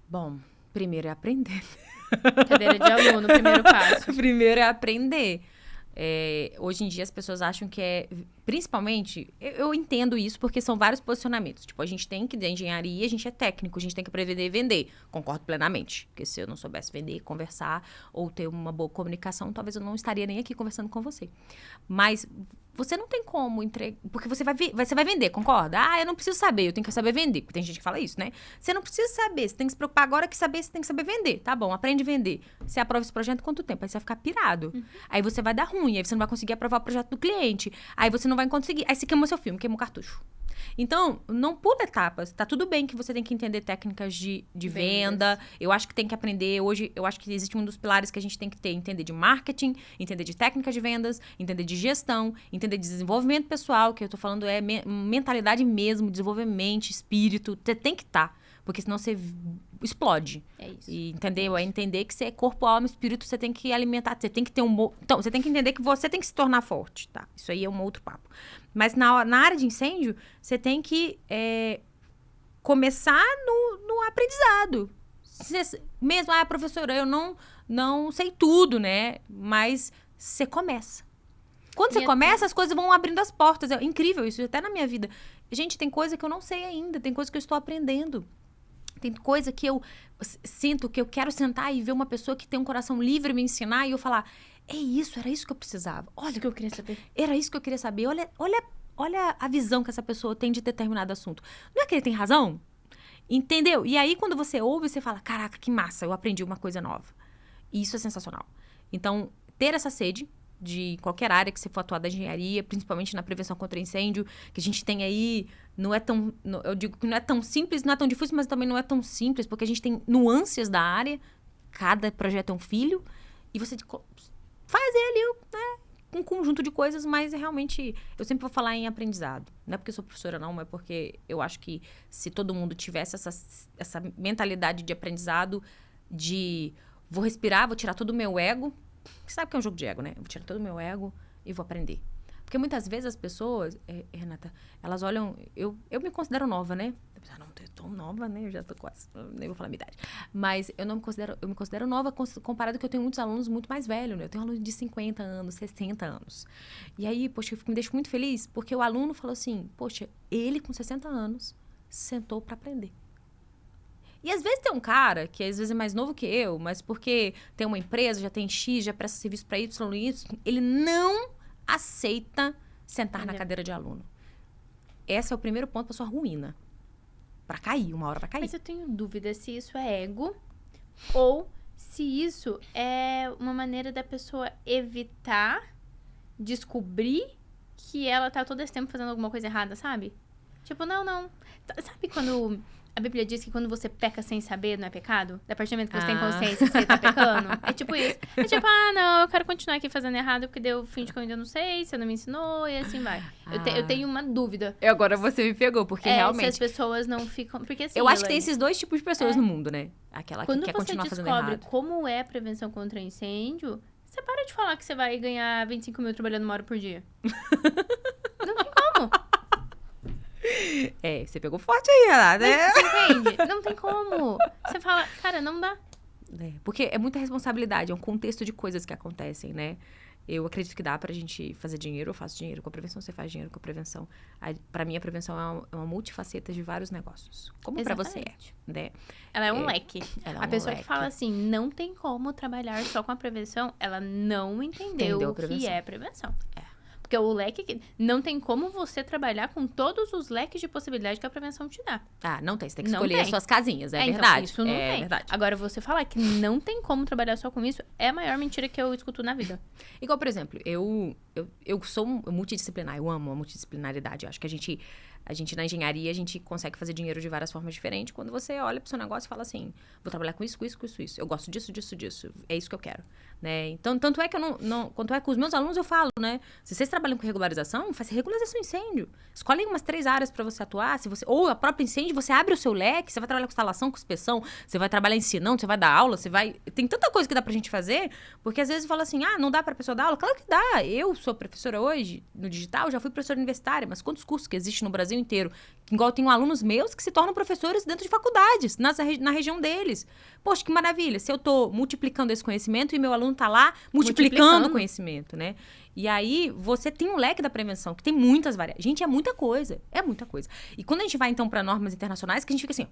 Bom, primeiro é aprender. Cadeira de aluno, primeiro passo. Primeiro é aprender. Hoje em dia as pessoas acham que principalmente, eu entendo isso porque são vários posicionamentos. Tipo, a gente tem que, da engenharia, a gente é técnico, a gente tem que aprender e vender. Concordo plenamente. Porque se eu não soubesse vender, conversar ou ter uma boa comunicação, talvez eu não estaria nem aqui conversando com você. Mas você não tem como entregar, porque você vai vender, concorda? Eu não preciso saber, eu tenho que saber vender. Porque tem gente que fala isso, né? Você não precisa saber, você tem que se preocupar agora que saber, você tem que saber vender. Tá bom, aprende a vender. Você aprova esse projeto em quanto tempo? Aí você vai ficar pirado. Aí você vai dar ruim, aí você não vai conseguir aprovar o projeto do cliente. Aí você não vai conseguir. Aí você queimou seu filme, queimou o cartucho. Então, não pula etapas. Tá tudo bem que você tem que entender técnicas de venda. Eu acho que tem que aprender. Hoje, eu acho que existe um dos pilares que a gente tem que ter. Entender de marketing, entender de técnicas de vendas, entender de gestão, entender de desenvolvimento pessoal, que eu tô falando mentalidade mesmo, desenvolvimento, espírito. Você tem que estar. Porque senão você explode. É isso. E, entendeu? É entender que você é corpo, alma, espírito, você tem que alimentar, você tem que ter Então, você tem que entender que você tem que se tornar forte, tá? Isso aí é um outro papo. Mas na área de incêndio, você tem que começar no aprendizado. Mesmo, professora, eu não sei tudo, né? Mas você começa. Quando você começa, as coisas vão abrindo as portas. É incrível isso, até na minha vida. Gente, tem coisa que eu não sei ainda, tem coisa que eu estou aprendendo. Tem coisa que eu sinto que eu quero sentar e ver uma pessoa que tem um coração livre me ensinar e eu falar, era isso que eu precisava. Olha isso que eu queria saber. Era isso que eu queria saber. Olha a visão que essa pessoa tem de determinado assunto. Não é que ele tem razão? Entendeu? E aí, quando você ouve, você fala, caraca, que massa, eu aprendi uma coisa nova. E isso é sensacional. Então, ter essa sede de qualquer área que você for atuar da engenharia, principalmente na prevenção contra incêndio, que a gente tem aí, eu digo que não é tão simples, não é tão difícil, mas também não é tão simples, porque a gente tem nuances da área, cada projeto é um filho, e você faz ali, né, um conjunto de coisas, mas realmente, eu sempre vou falar em aprendizado. Não é porque eu sou professora não, mas porque eu acho que se todo mundo tivesse essa mentalidade de aprendizado, de vou respirar, vou tirar todo o meu ego. Você sabe que é um jogo de ego, né? Eu vou tirar todo o meu ego e vou aprender. Porque muitas vezes as pessoas, Renata, elas olham... Eu me considero nova, né? Não, eu tô nova, né? Eu já tô quase... Nem vou falar a minha idade. Mas eu me considero nova comparado que eu tenho muitos alunos muito mais velhos, né? Eu tenho alunos de 50 anos, 60 anos. E aí, poxa, me deixo muito feliz porque o aluno falou assim, poxa, ele com 60 anos sentou para aprender. E às vezes tem um cara, que às vezes é mais novo que eu, mas porque tem uma empresa, já tem X, já presta serviço para Y, ele não aceita sentar na cadeira de aluno. Esse é o primeiro ponto para sua ruína. Para cair, uma hora vai cair. Mas eu tenho dúvida se isso é ego ou se isso é uma maneira da pessoa evitar descobrir que ela tá todo esse tempo fazendo alguma coisa errada, sabe? Tipo, não. Sabe quando... A Bíblia diz que quando você peca sem saber, não é pecado? A partir do momento que você tem consciência que você tá pecando. É tipo isso. É tipo, não, eu quero continuar aqui fazendo errado porque deu fim de que eu ainda não sei, você não me ensinou e assim vai. Eu tenho uma dúvida. Agora você me pegou, porque realmente... se as pessoas não ficam... Porque assim, eu acho que tem esses dois tipos de pessoas no mundo, né? Aquela que quer continuar fazendo errado. Quando você descobre como é a prevenção contra incêndio, você para de falar que você vai ganhar 25 mil trabalhando 1 hora por dia. Não tem como. Você pegou forte aí, Renata. Você entende? Não tem como. Você fala, cara, não dá. Porque é muita responsabilidade, é um contexto de coisas que acontecem, né? Eu acredito que dá pra gente fazer dinheiro. Eu faço dinheiro com a prevenção, você faz dinheiro com a prevenção. Pra mim, a prevenção é uma multifaceta de vários negócios. Como pra você é, né? Ela é um leque. Ela é A um pessoa leque. que fala assim, não tem como trabalhar só com a prevenção, ela não entendeu a o que prevenção. é prevenção. Porque o leque... Não tem como você trabalhar com todos os leques de possibilidade que a prevenção te dá. Ah, não tem. Você tem que Não escolher tem. as suas casinhas, Então, verdade. isso não tem. Verdade. Agora, você falar que não tem como trabalhar só com isso é a maior mentira que eu escuto na vida. Igual, por exemplo, eu sou multidisciplinar, eu amo a multidisciplinaridade. Eu acho que a gente na engenharia, a gente consegue fazer dinheiro de várias formas diferentes. Quando você olha pro seu negócio e fala assim, vou trabalhar com isso, com isso, com isso, isso. Eu gosto disso, disso, disso. É isso que eu quero, né? Então, tanto é que quanto é que os meus alunos eu falo, né? Se vocês trabalham com regularização, faz regularização de incêndio. Escolhem umas 3 áreas para você atuar. Ou a própria incêndio, você abre o seu leque, você vai trabalhar com instalação, com inspeção, você vai trabalhar ensinando, você vai dar aula, você vai... Tem tanta coisa que dá pra gente fazer, porque às vezes fala assim, não dá pra pessoa dar aula? Claro que dá. Eu sou professora hoje, no digital, já fui professora universitária, mas quantos cursos que existem no Brasil inteiro? Igual eu tenho alunos meus que se tornam professores dentro de faculdades, na região deles. Poxa, que maravilha. Se eu tô multiplicando esse conhecimento e meu aluno tá lá multiplicando o conhecimento, né? E aí, você tem um leque da prevenção, que tem muitas variáveis. Gente, é muita coisa. É muita coisa. E quando a gente vai, então, para normas internacionais, que a gente fica assim,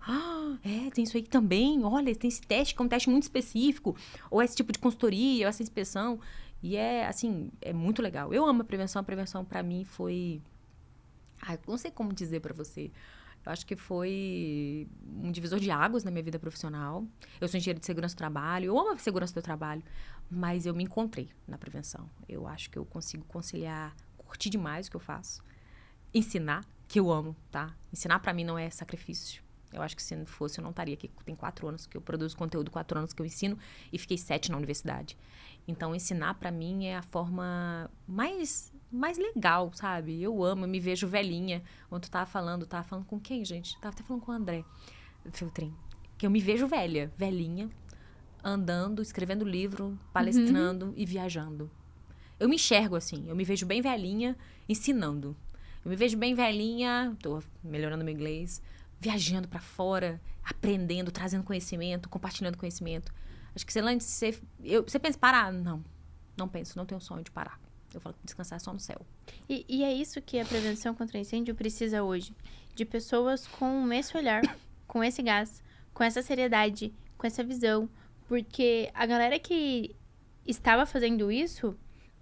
tem isso aí também. Olha, tem esse teste, que é um teste muito específico. Ou esse tipo de consultoria, ou essa inspeção. E é muito legal. Eu amo a prevenção. A prevenção, para mim, foi... eu não sei como dizer para você. Eu acho que foi um divisor de águas na minha vida profissional. Eu sou engenheira de segurança do trabalho, eu amo a segurança do trabalho, mas eu me encontrei na prevenção. Eu acho que eu consigo conciliar, curtir demais o que eu faço. Ensinar, que eu amo, tá? Ensinar pra mim não é sacrifício. Eu acho que se não fosse, eu não estaria aqui. Tem 4 anos que eu produzo conteúdo, 4 anos que eu ensino e fiquei 7 na universidade. Então, ensinar pra mim é a forma mais legal, sabe? Eu amo, eu me vejo velhinha. Ontem eu tava falando com quem, gente? Tava até falando com o André Filtrin. Que eu me vejo velhinha, andando, escrevendo livro, palestrando e viajando. Eu me enxergo assim, eu me vejo bem velhinha, ensinando. Eu me vejo bem velhinha, tô melhorando meu inglês, viajando pra fora, aprendendo, trazendo conhecimento, compartilhando conhecimento. Acho que, Celane, você pensa em parar? Não penso, não tenho sonho de parar. Eu falo que descansar é só no céu. E é isso que a prevenção contra incêndio precisa hoje. De pessoas com esse olhar, com esse gás, com essa seriedade, com essa visão. Porque a galera que estava fazendo isso,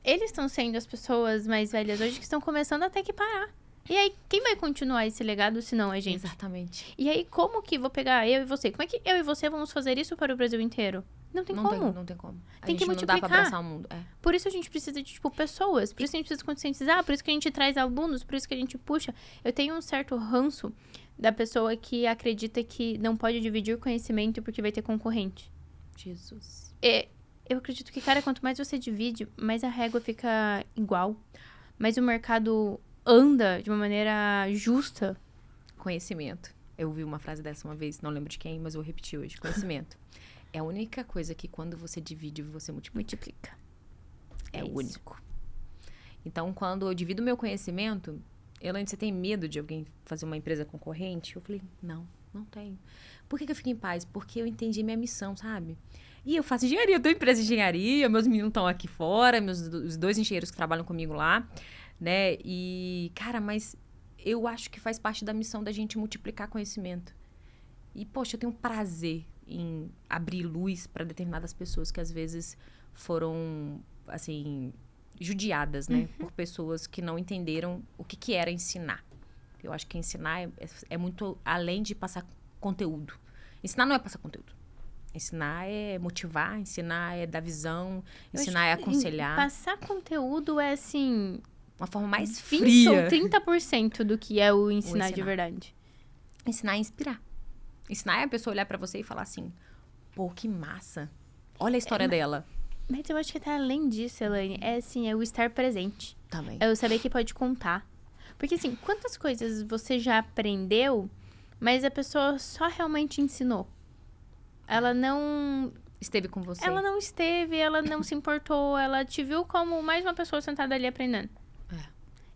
eles estão sendo as pessoas mais velhas hoje que estão começando a ter que parar. E aí, quem vai continuar esse legado se não a gente? Exatamente. E aí, como que vou pegar eu e você? Como é que eu e você vamos fazer isso para o Brasil inteiro? Não tem como. Não tem como. Tem que multiplicar. Não dá pra abraçar o mundo. Por isso a gente precisa de, pessoas. Por isso a gente precisa conscientizar. Por isso que a gente traz alunos. Por isso que a gente puxa. Eu tenho um certo ranço da pessoa que acredita que não pode dividir conhecimento porque vai ter concorrente. Jesus. Eu acredito que, cara, quanto mais você divide, mais a régua fica igual. Mais o mercado anda de uma maneira justa. Conhecimento. Eu ouvi uma frase dessa uma vez, não lembro de quem, mas eu repeti hoje. Conhecimento. É a única coisa que quando você divide, você multiplica. É o único. Então, quando eu divido meu conhecimento, Elaine, você tem medo de alguém fazer uma empresa concorrente? Eu falei, não tenho. Por que eu fico em paz? Porque eu entendi minha missão, sabe? E eu faço engenharia, eu tenho empresa de engenharia, meus meninos estão aqui fora, os 2 engenheiros que trabalham comigo lá, né? E, cara, mas eu acho que faz parte da missão da gente multiplicar conhecimento. E, poxa, eu tenho prazer em abrir luz para determinadas pessoas que às vezes foram, assim, judiadas, né? Por pessoas que não entenderam o que era ensinar. Eu acho que ensinar é muito além de passar conteúdo. Ensinar não é passar conteúdo. Ensinar é motivar, ensinar é dar visão, ensinar é aconselhar. Passar conteúdo é, assim... uma forma mais 20 fria. ou 30% do que é o ensinar de verdade. Ensinar é inspirar. Ensinar é a pessoa olhar pra você e falar assim, pô, que massa. Olha a história dela. Mas eu acho que até além disso, Elaine, é assim, é o estar presente. Também. É o saber que pode contar. Porque assim, quantas coisas você já aprendeu, mas a pessoa só realmente ensinou? Ela não... esteve com você. Ela não esteve, ela não se importou, ela te viu como mais uma pessoa sentada ali aprendendo.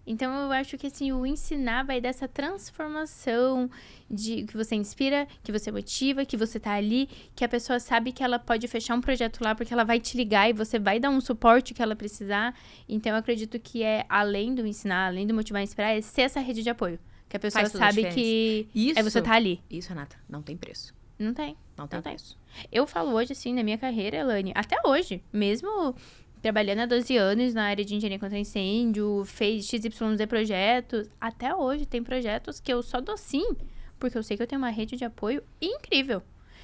Então, eu acho que, assim, o ensinar vai dessa transformação de que você inspira, que você motiva, que você tá ali, que a pessoa sabe que ela pode fechar um projeto lá porque ela vai te ligar e você vai dar um suporte que ela precisar. Então, eu acredito que além do ensinar, além do motivar e inspirar, é ser essa rede de apoio. Que a pessoa sabe que você tá ali. Isso, Renata, não tem preço. Não tem. Não tem preço. Eu falo hoje, assim, na minha carreira, Elane, até hoje, mesmo trabalhando há 12 anos na área de engenharia contra incêndio, fez XYZ projetos, até hoje tem projetos que eu só dou sim, porque eu sei que eu tenho uma rede de apoio incrível.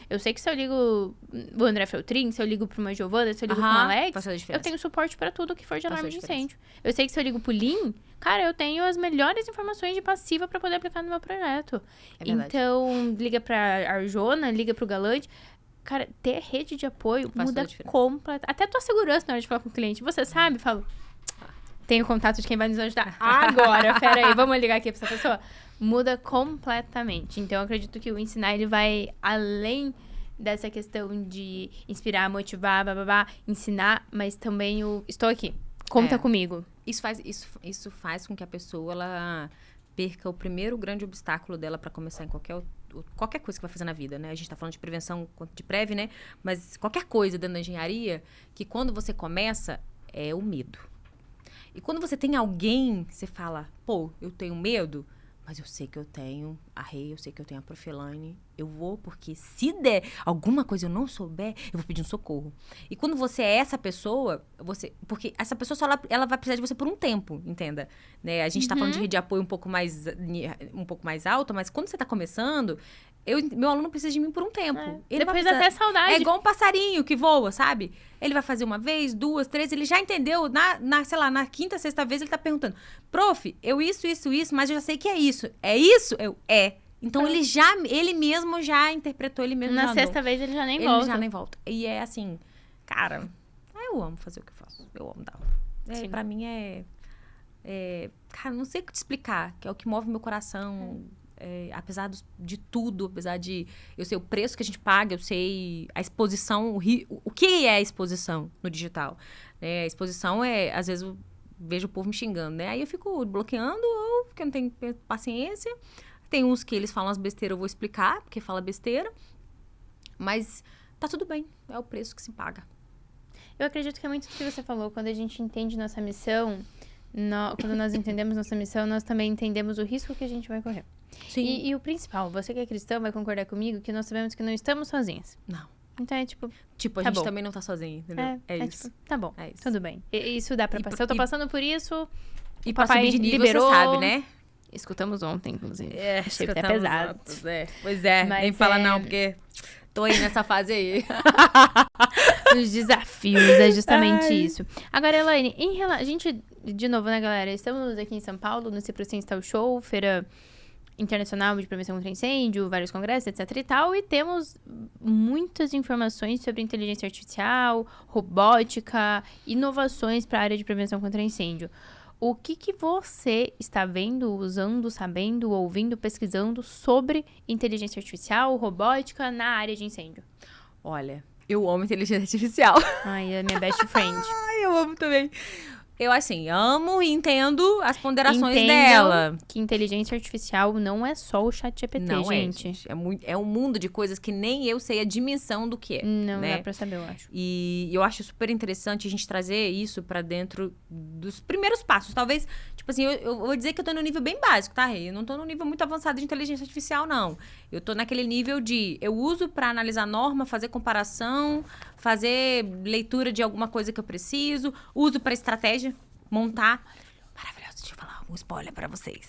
Eu sei que se eu ligo o André Feltrin, se eu ligo pra uma Giovana, se eu ligo pro Alex, eu tenho suporte pra tudo que for de alarme de incêndio. Eu sei que se eu ligo pro Lin, cara, eu tenho as melhores informações de passiva pra poder aplicar no meu projeto. Então, liga pra Arjona, liga pro Galante. Cara, ter rede de apoio muda completamente. Até a tua segurança na hora de falar com o cliente. Você sabe, falo, tenho contato de quem vai nos ajudar agora. Pera aí, vamos ligar aqui pra essa pessoa. Muda completamente. Então, eu acredito que o ensinar, ele vai além dessa questão de inspirar, motivar, ensinar, mas também estou aqui. Conta comigo. Isso faz com que a pessoa, ela perca o primeiro grande obstáculo dela para começar em qualquer coisa que vai fazer na vida, né? A gente tá falando de prevenção, de PREV, né? Mas qualquer coisa dentro da engenharia, que quando você começa, é o medo. E quando você tem alguém, você fala, pô, eu tenho medo, mas eu sei que eu tenho a Rei, eu sei que eu tenho a Profilane. Eu vou, porque se der alguma coisa eu não souber, eu vou pedir um socorro. E quando você é essa pessoa, porque essa pessoa só ela vai precisar de você por um tempo, entenda? Né? A gente tá falando de rede de apoio um pouco mais alto, mas quando você tá começando, meu aluno precisa de mim por um tempo. Ele depois até saudade. É igual um passarinho que voa, sabe? Ele vai fazer uma vez, 2, 3, ele já entendeu. Sei lá, na quinta, sexta vez, ele tá perguntando, prof, isso, mas eu já sei que é isso. É isso? Então, ele mesmo já interpretou, ele mesmo na sexta vez, ele já nem volta. Ele já nem volta. E é assim, cara, eu amo fazer o que eu faço. Eu amo dar aula. Pra mim cara, não sei o que te explicar, que é o que move meu coração. Apesar de tudo, apesar de eu sei o preço que a gente paga, eu sei a exposição, o que é a exposição no digital. A exposição às vezes eu vejo o povo me xingando, né? Aí eu fico bloqueando, ou porque eu não tenho paciência. Tem uns que eles falam as besteiras, eu vou explicar, porque fala besteira. Mas tá tudo bem, é o preço que se paga. Eu acredito que é muito o que você falou, quando a gente entende nossa missão, quando nós entendemos nossa missão, nós também entendemos o risco que a gente vai correr. Sim. E o principal, você que é cristão vai concordar comigo que nós sabemos que não estamos sozinhas. Não. Então é tipo... a gente também não tá sozinha, entendeu? É isso. Tipo, tá bom, é isso. Tudo bem. Isso dá pra passar. Eu tô passando por isso. E pra subir de nível, liberou, você sabe, né? Escutamos ontem, inclusive. Achei até pesado. Pois é, mas nem fala não, porque tô aí nessa fase aí. Os desafios, é justamente isso. Agora, Elaine, a gente, de novo, né, galera? Estamos aqui em São Paulo, no Ciprocin Install Show, Feira Internacional de Prevenção contra Incêndio, vários congressos, etc e tal. E temos muitas informações sobre inteligência artificial, robótica, inovações para a área de prevenção contra incêndio. O que você está vendo, usando, sabendo, ouvindo, pesquisando sobre inteligência artificial, robótica na área de incêndio? Olha, eu amo inteligência artificial. Ai, é minha best friend. Ai, eu amo também. Eu, assim, amo e entendo as ponderações dela. Que inteligência artificial não é só o ChatGPT, não gente. É um mundo de coisas que nem eu sei a dimensão do que é. Não né? dá pra saber, eu acho. E eu acho super interessante a gente trazer isso pra dentro dos primeiros passos. Talvez, tipo assim, eu vou dizer que eu tô no nível bem básico, tá, Rê? Eu não tô no nível muito avançado de inteligência artificial, não. Eu tô naquele nível de... Eu uso pra analisar norma, fazer comparação, fazer leitura de alguma coisa que eu preciso. Uso pra estratégia. Montar. Maravilhoso, deixa eu falar um spoiler pra vocês.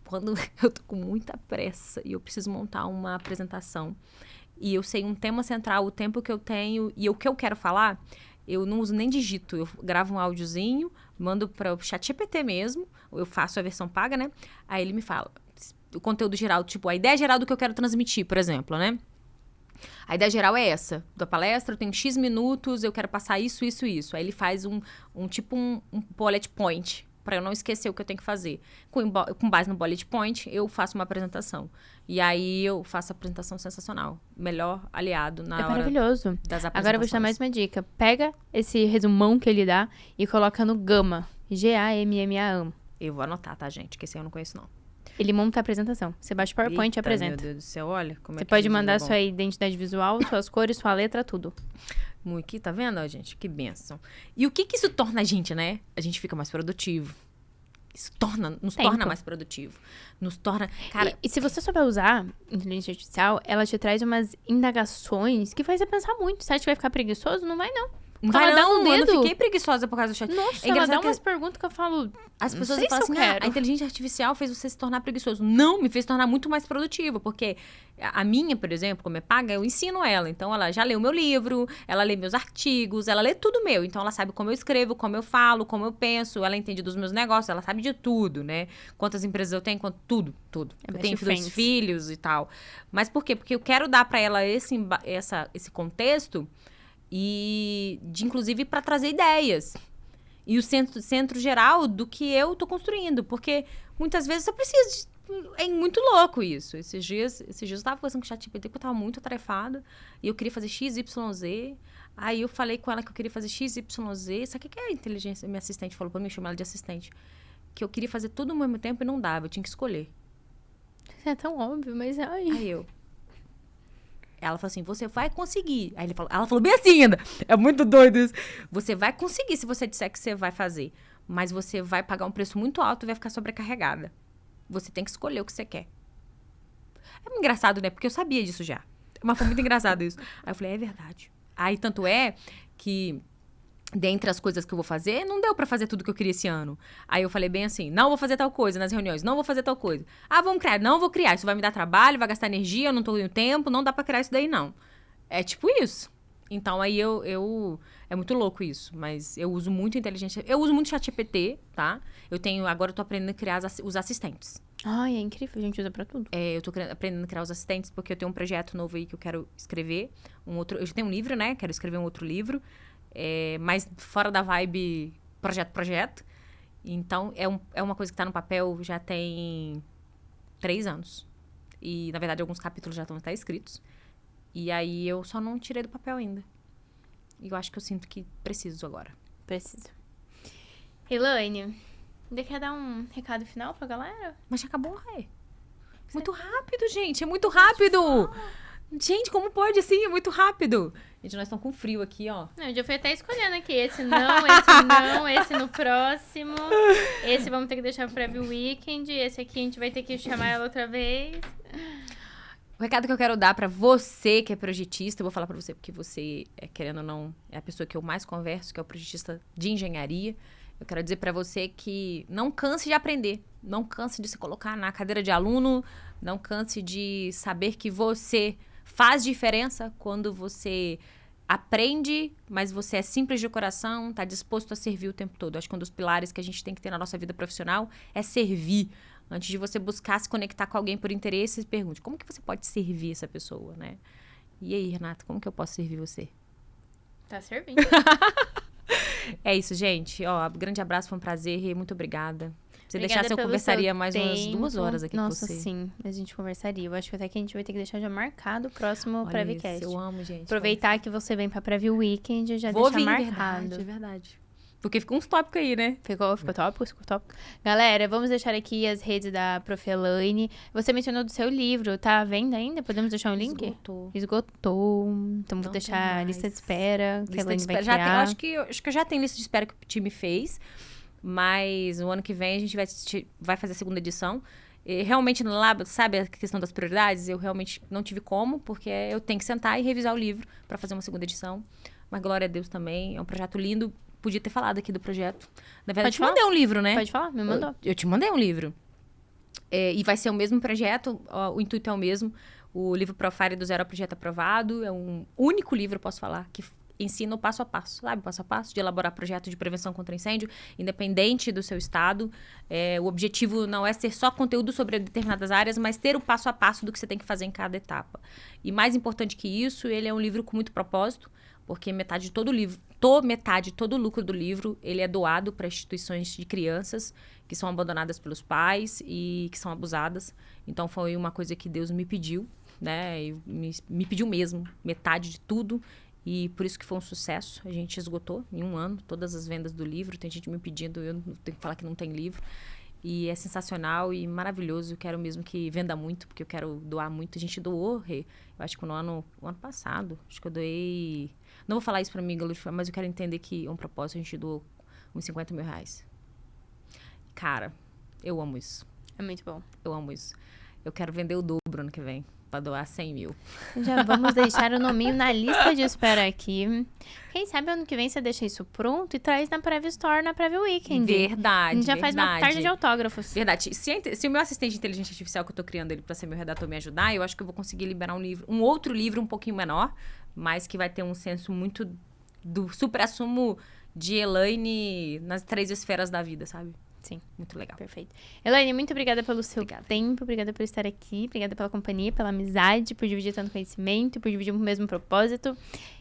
Quando eu tô com muita pressa e eu preciso montar uma apresentação e eu sei um tema central, o tempo que eu tenho e o que eu quero falar, eu não uso nem digito. Eu gravo um áudiozinho, mando para o ChatGPT mesmo, eu faço a versão paga, né? Aí ele me fala o conteúdo geral, tipo, a ideia geral do que eu quero transmitir, por exemplo, né? A ideia geral é essa, da palestra, eu tenho X minutos, eu quero passar isso. Aí ele faz um bullet point, para eu não esquecer o que eu tenho que fazer. Com base no bullet point, eu faço uma apresentação. E aí eu faço a apresentação sensacional. Melhor aliado na hora maravilhoso. Das apresentações. Agora eu vou te dar mais uma dica. Pega esse resumão que ele dá e coloca no Gamma. Gamma. Eu vou anotar, tá, gente? Que esse eu não conheço, não. Ele monta a apresentação. Você baixa o PowerPoint e apresenta. Meu Deus do céu, olha como Você é que pode Jesus mandar é bom. sua identidade visual, suas cores, sua letra, tudo. Aqui, tá vendo, ó, gente? Que bênção. E o que isso torna a gente, né? A gente fica mais produtivo. Isso nos torna mais produtivo. Nos torna... Cara, E se você souber usar inteligência artificial, ela te traz umas indagações que faz você pensar muito. Você acha que vai ficar preguiçoso? Não vai, não. não ela vai dá não, um eu dedo. não fiquei preguiçosa por causa do chat. Nossa, É ela dá engraçado que umas perguntas que eu falo... as não pessoas sei falam se eu assim, quero. a inteligência artificial fez você se tornar preguiçoso. Não, me fez tornar muito mais produtivo, porque a minha, por exemplo, como é paga, eu ensino ela. Então, ela já leu meu livro, ela lê meus artigos, ela lê tudo meu. Então, ela sabe como eu escrevo, como eu falo, como eu penso, ela entende dos meus negócios, ela sabe de tudo, né? Quantas empresas eu tenho, tudo. Eu tenho dois filhos e tal. Mas por quê? Porque eu quero dar pra ela esse contexto e, inclusive, para trazer ideias. E o centro geral do que eu tô construindo. Porque muitas vezes eu preciso É muito louco isso. Esses dias eu tava conversando com o ChatGPT porque eu tava muito atarefada. E eu queria fazer XYZ. Aí eu falei com ela que eu queria fazer XYZ. Sabe o que é a inteligência? Minha assistente falou pra mim, eu chamo ela de assistente. Que eu queria fazer tudo ao mesmo tempo e não dava. Eu tinha que escolher. É tão óbvio, mas... Aí eu... Ela falou assim, você vai conseguir. Aí ela falou bem assim ainda. É muito doido isso. Você vai conseguir se você disser que você vai fazer. Mas você vai pagar um preço muito alto e vai ficar sobrecarregada. Você tem que escolher o que você quer. É engraçado, né? Porque eu sabia disso já. Mas foi muito engraçado isso. Aí eu falei, é verdade. Aí tanto é que... dentre as coisas que eu vou fazer, não deu pra fazer tudo que eu queria esse ano. Aí eu falei bem assim, não vou fazer tal coisa nas reuniões, não vou fazer tal coisa. Ah, vamos criar. Não vou criar, isso vai me dar trabalho, vai gastar energia, eu não tô tendo tempo, não dá pra criar isso daí, não. É tipo isso. Então, aí é muito louco isso, mas eu uso muito inteligência. Eu uso muito ChatGPT, tá? Agora eu tô aprendendo a criar os assistentes. Ai, é incrível, a gente usa pra tudo. Eu tô aprendendo a criar os assistentes, porque eu tenho um projeto novo aí que eu quero escrever. Eu já tenho um livro, né? Quero escrever um outro livro. Mas fora da vibe projeto. Então, é uma coisa que tá no papel já tem 3 anos. E, na verdade, alguns capítulos já estão até escritos. E aí, eu só não tirei do papel ainda. E eu acho que eu sinto que preciso agora. Preciso. Elaine, ainda quer dar um recado final pra galera? Mas já acabou, Rê. Muito rápido, gente. É muito rápido. Gente, como pode assim? É muito rápido. Gente, nós estamos com frio aqui, ó. Não, eu já fui até escolhendo aqui. Esse não, esse no próximo. Esse vamos ter que deixar pro Preview Weekend. Esse aqui a gente vai ter que chamar ela outra vez. O recado que eu quero dar pra você que é projetista, eu vou falar pra você porque você, querendo ou não, é a pessoa que eu mais converso, que é o projetista de engenharia. Eu quero dizer pra você que não canse de aprender. Não canse de se colocar na cadeira de aluno. Não canse de saber que você faz diferença quando você aprende, mas você é simples de coração, tá disposto a servir o tempo todo. Acho que um dos pilares que a gente tem que ter na nossa vida profissional é servir. Antes de você buscar se conectar com alguém por interesse, se pergunte, como que você pode servir essa pessoa, né? E aí, Renata, como que eu posso servir você? Tá servindo. É isso, gente. Ó, grande abraço, foi um prazer. Muito obrigada. Se Obrigada deixasse, eu pelo conversaria seu mais umas 2 horas aqui Nossa, com você. sim, a gente conversaria. Eu acho que até que a gente vai ter que deixar já marcado o próximo Olha Previewcast. isso, eu amo, gente. Aproveitar que você vem pra Preview Weekend e já Vou deixar vir, marcado. É verdade. Porque ficou uns tópicos aí, né? Ficou tópico. Galera, vamos deixar aqui as redes da Prof. Elaine. Você mencionou do seu livro, tá à venda ainda? Podemos deixar um link? Esgotou. Então vou deixar a lista de espera que a Elaine vai criar. Acho que eu já tenho lista de espera que o time fez. Mas no ano que vem a gente vai fazer a segunda edição. E realmente, lá, sabe a questão das prioridades? Eu realmente não tive como, porque eu tenho que sentar e revisar o livro para fazer uma segunda edição. Mas glória a Deus também. É um projeto lindo. Podia ter falado aqui do projeto. Na verdade, eu te mandei um livro, né? Pode falar, me mandou. Eu te mandei um livro. E vai ser o mesmo projeto, o intuito é o mesmo. O livro Profile do Zero ao Projeto Aprovado. É um único livro, eu posso falar, que ensina o passo a passo, sabe? Passo a passo de elaborar projeto de prevenção contra incêndio, independente do seu estado. O objetivo não é ser só conteúdo sobre determinadas áreas, mas ter o passo a passo do que você tem que fazer em cada etapa. E mais importante que isso, ele é um livro com muito propósito, porque metade de todo o lucro do livro, ele é doado para instituições de crianças que são abandonadas pelos pais e que são abusadas. Então, foi uma coisa que Deus me pediu, né? E me pediu mesmo, metade de tudo. E por isso que foi um sucesso. A gente esgotou em 1 ano todas as vendas do livro. Tem gente me pedindo, eu tenho que falar que não tem livro. E é sensacional e maravilhoso. Eu quero mesmo que venda muito, porque eu quero doar muito. A gente doou, Rê, eu acho que no ano passado, acho que eu doei... Não vou falar isso pra mim, mas eu quero entender que é um propósito. A gente doou uns 50 mil reais. Cara, eu amo isso. É muito bom. Eu amo isso. Eu quero vender o dobro ano que vem, pra doar 100 mil. Já vamos deixar o nominho na lista de espera aqui. Quem sabe ano que vem você deixa isso pronto e traz na Preview Store, na Preview Weekend. Verdade, A gente já faz uma tarde de autógrafos. Verdade. Se o meu assistente de inteligência artificial que eu tô criando ele pra ser meu redator me ajudar, eu acho que eu vou conseguir liberar um outro livro um pouquinho menor, mas que vai ter um senso muito do supra-sumo de Elaine nas 3 esferas da vida, sabe? Sim. Muito legal. Perfeito. Elaine, muito obrigada pelo seu tempo, obrigada por estar aqui, obrigada pela companhia, pela amizade, por dividir tanto conhecimento, por dividir o mesmo propósito.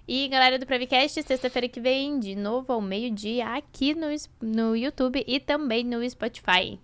E galera do Prevcast, sexta-feira que vem, de novo ao meio-dia, aqui no YouTube e também no Spotify.